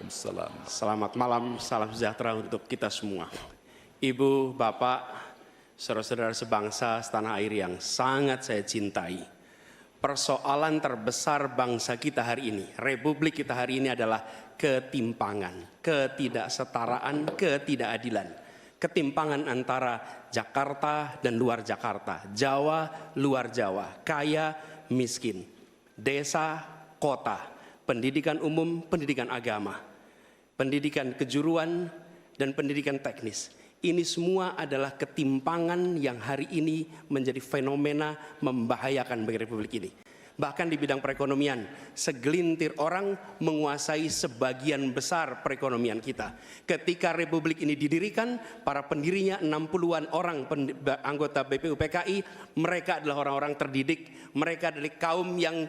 Waalaikumsalam. Selamat malam, salam sejahtera untuk kita semua. Ibu, Bapak, saudara-saudara sebangsa setanah air yang sangat saya cintai. Persoalan terbesar bangsa kita hari ini, republik kita hari ini adalah ketimpangan, ketidaksetaraan, ketidakadilan. Ketimpangan antara Jakarta dan luar Jakarta, Jawa, luar Jawa, kaya, miskin, desa, kota, pendidikan umum, pendidikan agama, pendidikan kejuruan, dan pendidikan teknis. Ini semua adalah ketimpangan yang hari ini menjadi fenomena membahayakan bagi republik ini. Bahkan di bidang perekonomian, segelintir orang menguasai sebagian besar perekonomian kita. Ketika republik ini didirikan, para pendirinya 60-an orang anggota BPUPKI, mereka adalah orang-orang terdidik, mereka adalah kaum yang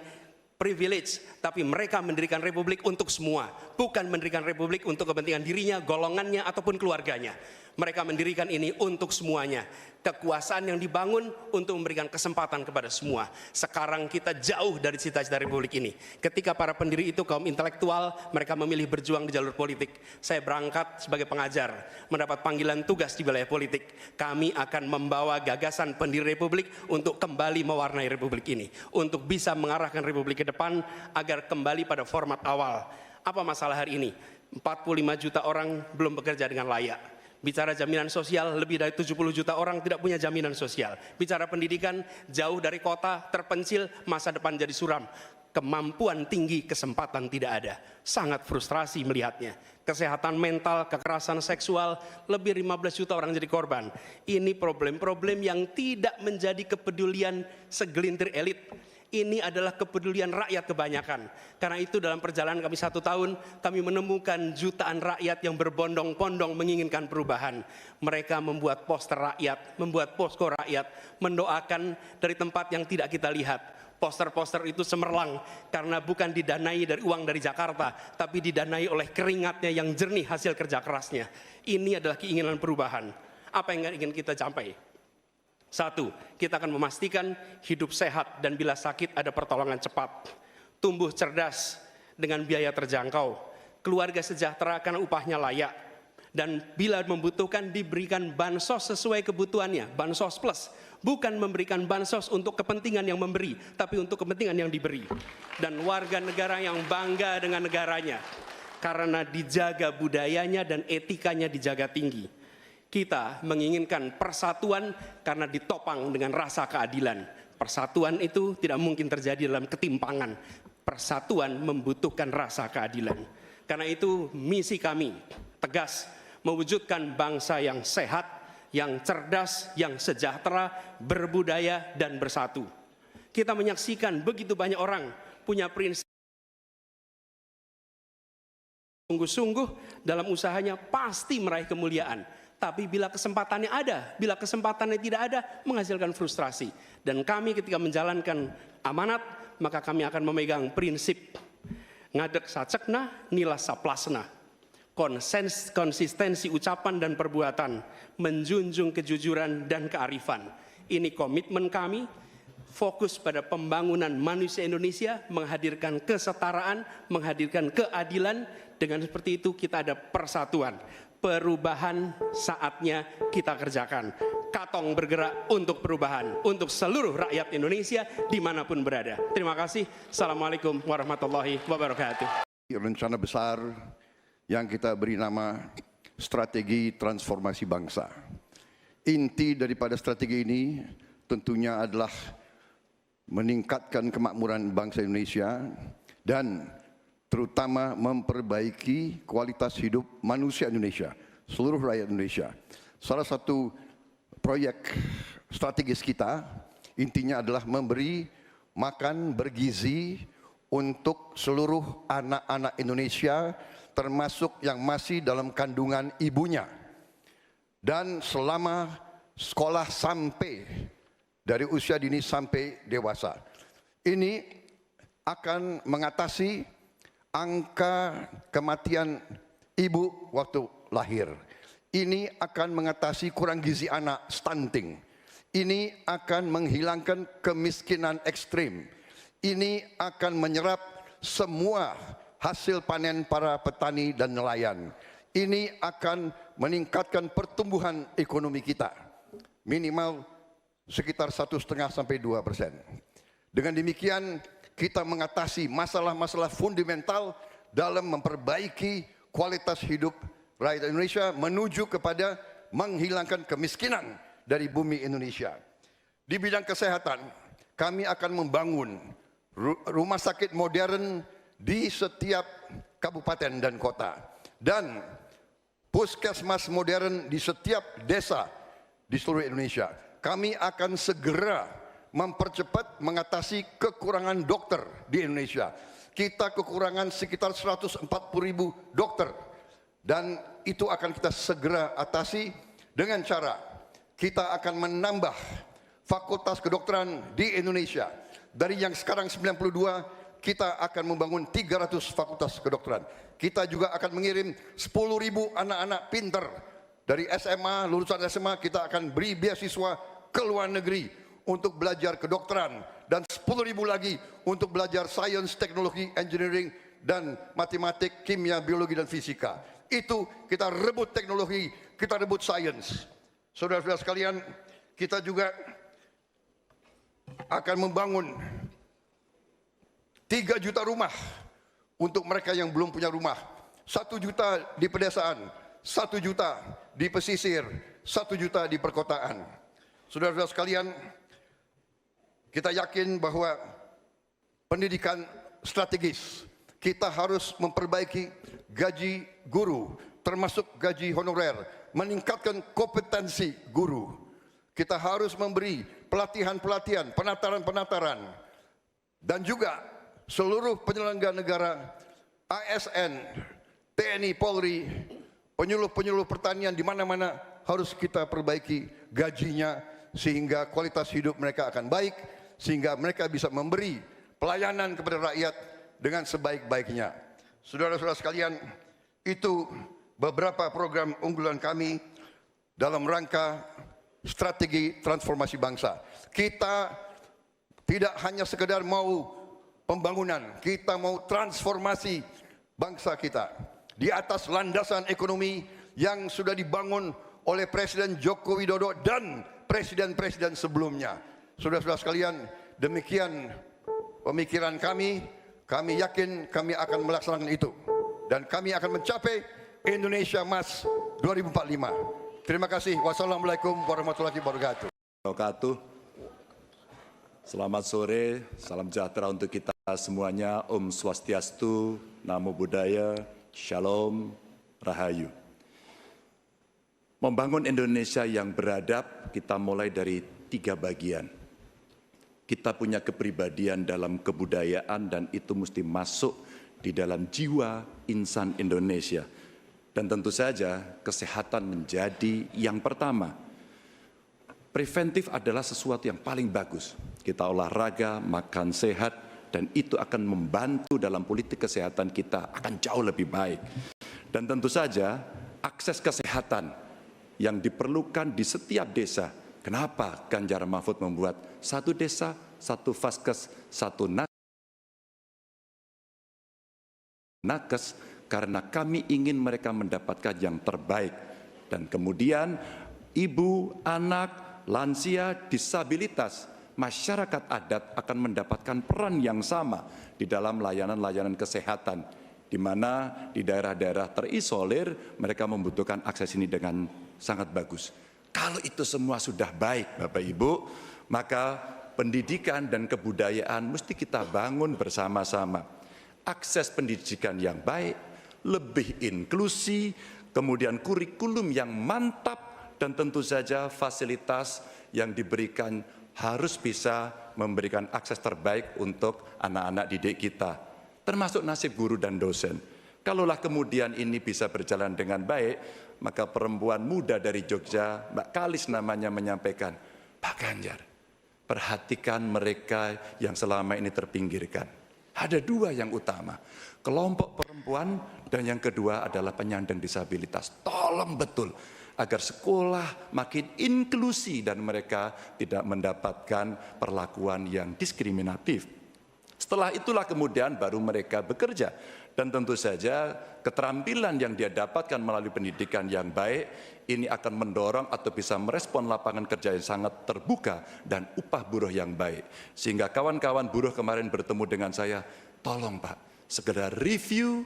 privilege, tapi mereka mendirikan republik untuk semua, bukan mendirikan republik untuk kepentingan dirinya, golongannya, ataupun keluarganya. Mereka mendirikan ini untuk semuanya. Kekuasaan yang dibangun untuk memberikan kesempatan kepada semua. Sekarang kita jauh dari cita-cita republik ini. Ketika para pendiri itu kaum intelektual, mereka memilih berjuang di jalur politik. Saya berangkat sebagai pengajar, mendapat panggilan tugas di wilayah politik. Kami akan membawa gagasan pendiri republik untuk kembali mewarnai republik ini, untuk bisa mengarahkan republik ke depan agar kembali pada format awal. Apa masalah hari ini? 45 juta orang belum bekerja dengan layak. Bicara jaminan sosial, lebih dari 70 juta orang tidak punya jaminan sosial. Bicara pendidikan, jauh dari kota, terpencil, masa depan jadi suram. Kemampuan tinggi, kesempatan tidak ada. Sangat frustrasi melihatnya. Kesehatan mental, kekerasan seksual, lebih 15 juta orang jadi korban. Ini problem-problem yang tidak menjadi kepedulian segelintir elit. Ini adalah kepedulian rakyat kebanyakan. Karena itu dalam perjalanan kami 1 tahun, kami menemukan jutaan rakyat yang berbondong-bondong menginginkan perubahan. Mereka membuat poster rakyat, membuat posko rakyat, mendoakan dari tempat yang tidak kita lihat. Poster-poster itu cemerlang karena bukan didanai dari uang dari Jakarta, tapi didanai oleh keringatnya yang jernih hasil kerja kerasnya. Ini adalah keinginan perubahan. Apa yang ingin kita capai? 1, kita akan memastikan hidup sehat dan bila sakit ada pertolongan cepat. Tumbuh cerdas dengan biaya terjangkau. Keluarga sejahtera karena upahnya layak. Dan bila membutuhkan diberikan bansos sesuai kebutuhannya, bansos plus. Bukan memberikan bansos untuk kepentingan yang memberi, tapi untuk kepentingan yang diberi. Dan warga negara yang bangga dengan negaranya. Karena dijaga budayanya dan etikanya dijaga tinggi. Kita menginginkan persatuan karena ditopang dengan rasa keadilan. Persatuan itu tidak mungkin terjadi dalam ketimpangan. Persatuan membutuhkan rasa keadilan. Karena itu misi kami tegas mewujudkan bangsa yang sehat, yang cerdas, yang sejahtera, berbudaya, dan bersatu. Kita menyaksikan begitu banyak orang punya prinsip sungguh-sungguh dalam usahanya pasti meraih kemuliaan. Tapi bila kesempatannya ada, bila kesempatannya tidak ada, menghasilkan frustrasi. Dan kami ketika menjalankan amanat, maka kami akan memegang prinsip ngadek sacekna, nilas saplasna. Konsistensi ucapan dan perbuatan, menjunjung kejujuran dan kearifan. Ini komitmen kami, fokus pada pembangunan manusia Indonesia, menghadirkan kesetaraan, menghadirkan keadilan. Dengan seperti itu kita ada persatuan. Perubahan saatnya kita kerjakan. Katong bergerak untuk perubahan, untuk seluruh rakyat Indonesia dimanapun berada. Terima kasih. Assalamualaikum warahmatullahi wabarakatuh. Rencana besar yang kita beri nama Strategi Transformasi Bangsa. Inti daripada strategi ini tentunya adalah meningkatkan kemakmuran bangsa Indonesia dan terutama memperbaiki kualitas hidup manusia Indonesia, seluruh rakyat Indonesia. Salah satu proyek strategis kita intinya adalah memberi makan bergizi untuk seluruh anak-anak Indonesia, termasuk yang masih dalam kandungan ibunya. Dan selama sekolah sampai dari usia dini sampai dewasa. Ini akan mengatasi angka kematian ibu waktu lahir. Ini akan mengatasi kurang gizi anak, stunting. Ini akan menghilangkan kemiskinan ekstrim. Ini akan menyerap semua hasil panen para petani dan nelayan. Ini akan meningkatkan pertumbuhan ekonomi kita minimal sekitar 1,5–2%. Dengan demikian kita mengatasi masalah-masalah fundamental dalam memperbaiki kualitas hidup rakyat Indonesia menuju kepada menghilangkan kemiskinan dari bumi Indonesia. Di bidang kesehatan, kami akan membangun rumah sakit modern di setiap kabupaten dan kota dan puskesmas modern di setiap desa di seluruh Indonesia. Kami akan segera mempercepat mengatasi kekurangan dokter di Indonesia. Kita kekurangan sekitar 140.000 dokter dan itu akan kita segera atasi dengan cara kita akan menambah fakultas kedokteran di Indonesia. Dari yang sekarang 92, kita akan membangun 300 fakultas kedokteran. Kita juga akan mengirim 10.000 anak-anak pinter dari SMA, lulusan SMA, kita akan beri beasiswa ke luar negeri untuk belajar kedokteran dan 10.000 lagi untuk belajar sains, teknologi, engineering dan matematik, kimia, biologi dan fisika. Itu kita rebut teknologi, kita rebut sains. Saudara-saudara sekalian, kita juga akan membangun 3 juta rumah untuk mereka yang belum punya rumah. 1 juta di pedesaan, 1 juta di pesisir, 1 juta di perkotaan. Saudara-saudara sekalian, kita yakin bahwa pendidikan strategis. Kita harus memperbaiki gaji guru, termasuk gaji honorer, meningkatkan kompetensi guru. Kita harus memberi pelatihan-pelatihan, penataran-penataran, dan juga seluruh penyelenggara negara, ASN, TNI, Polri, penyuluh-penyuluh pertanian di mana-mana harus kita perbaiki gajinya sehingga kualitas hidup mereka akan baik, sehingga mereka bisa memberi pelayanan kepada rakyat dengan sebaik-baiknya. Saudara-saudara sekalian, itu beberapa program unggulan kami dalam rangka strategi transformasi bangsa. Kita tidak hanya sekedar mau pembangunan, kita mau transformasi bangsa kita di atas landasan ekonomi yang sudah dibangun oleh Presiden Joko Widodo dan presiden-presiden sebelumnya. Saudara-saudara sekalian, demikian pemikiran kami. Kami yakin kami akan melaksanakan itu dan kami akan mencapai Indonesia Emas 2045. Terima kasih. Wassalamualaikum warahmatullahi wabarakatuh. Selamat sore, salam sejahtera untuk kita semuanya. Om Swastiastu, Namo Buddhaya, Shalom, Rahayu. Membangun Indonesia yang beradab, kita mulai dari 3 bagian. Kita punya kepribadian dalam kebudayaan dan itu mesti masuk di dalam jiwa insan Indonesia. Dan tentu saja kesehatan menjadi yang pertama. Preventif adalah sesuatu yang paling bagus. Kita olahraga, makan sehat, dan itu akan membantu dalam politik kesehatan kita akan jauh lebih baik. Dan tentu saja akses kesehatan yang diperlukan di setiap desa. Kenapa Ganjar Mahfud membuat 1 desa, 1 vaskes, 1 nakes? Karena kami ingin mereka mendapatkan yang terbaik. Dan kemudian ibu, anak, lansia, disabilitas, masyarakat adat akan mendapatkan peran yang sama di dalam layanan-layanan kesehatan, di mana di daerah-daerah terisolir mereka membutuhkan akses ini dengan sangat bagus. Kalau itu semua sudah baik Bapak Ibu, maka pendidikan dan kebudayaan mesti kita bangun bersama-sama. Akses pendidikan yang baik, lebih inklusi, kemudian kurikulum yang mantap, dan tentu saja fasilitas yang diberikan harus bisa memberikan akses terbaik untuk anak-anak didik kita, termasuk nasib guru dan dosen. Kalaulah kemudian ini bisa berjalan dengan baik, maka perempuan muda dari Jogja, Mbak Kalis namanya, menyampaikan, Pak Ganjar, perhatikan mereka yang selama ini terpinggirkan. Ada 2 yang utama, kelompok perempuan dan yang kedua adalah penyandang disabilitas. Tolong betul agar sekolah makin inklusi dan mereka tidak mendapatkan perlakuan yang diskriminatif. Setelah itulah kemudian baru mereka bekerja Dan tentu saja keterampilan yang dia dapatkan melalui pendidikan yang baik ini akan mendorong atau bisa merespon lapangan kerja yang sangat terbuka dan upah buruh yang baik. Sehingga kawan-kawan buruh kemarin bertemu dengan saya, tolong Pak, segera review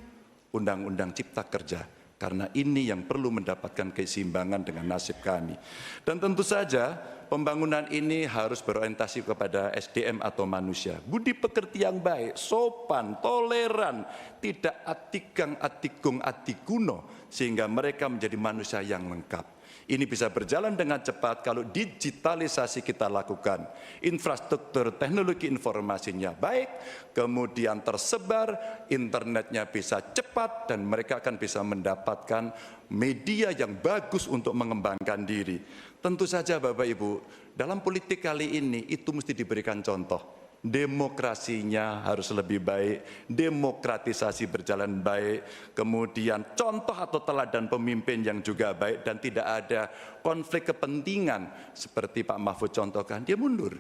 Undang-Undang Cipta Kerja. Karena ini yang perlu mendapatkan keseimbangan dengan nasib kami. Dan tentu saja pembangunan ini harus berorientasi kepada SDM atau manusia. Budi pekerti yang baik, sopan, toleran, tidak atigang, atigung, atikuno, sehingga mereka menjadi manusia yang lengkap. Ini bisa berjalan dengan cepat kalau digitalisasi kita lakukan. Infrastruktur teknologi informasinya baik, kemudian tersebar, internetnya bisa cepat, dan mereka akan bisa mendapatkan media yang bagus untuk mengembangkan diri. Tentu saja Bapak Ibu, dalam politik kali ini itu mesti diberikan contoh. Demokrasinya harus lebih baik, demokratisasi berjalan baik, kemudian contoh atau teladan pemimpin yang juga baik dan tidak ada konflik kepentingan seperti Pak Mahfud contohkan, dia mundur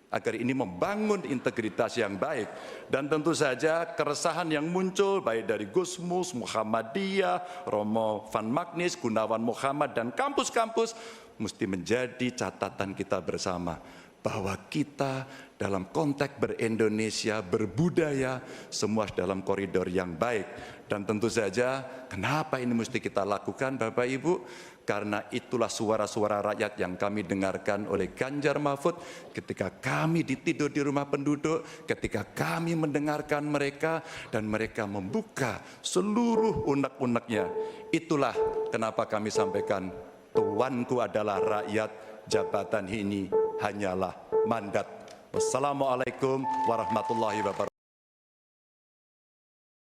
agar ini membangun integritas yang baik. Dan tentu saja keresahan yang muncul baik dari Gusmus, Muhammadiyah, Romo Van Magnis, Gunawan Muhammad dan kampus-kampus mesti menjadi catatan kita bersama bahwa kita dalam konteks ber-Indonesia, berbudaya, semua dalam koridor yang baik. Dan tentu saja, kenapa ini mesti kita lakukan Bapak Ibu? Karena itulah suara-suara rakyat yang kami dengarkan oleh Ganjar Mahfud ketika kami tidur di rumah penduduk, ketika kami mendengarkan mereka dan mereka membuka seluruh unek-uneknya. Itulah kenapa kami sampaikan, tuanku adalah rakyat, jabatan ini hanyalah mandat. Wassalamualaikum warahmatullahi wabarakatuh.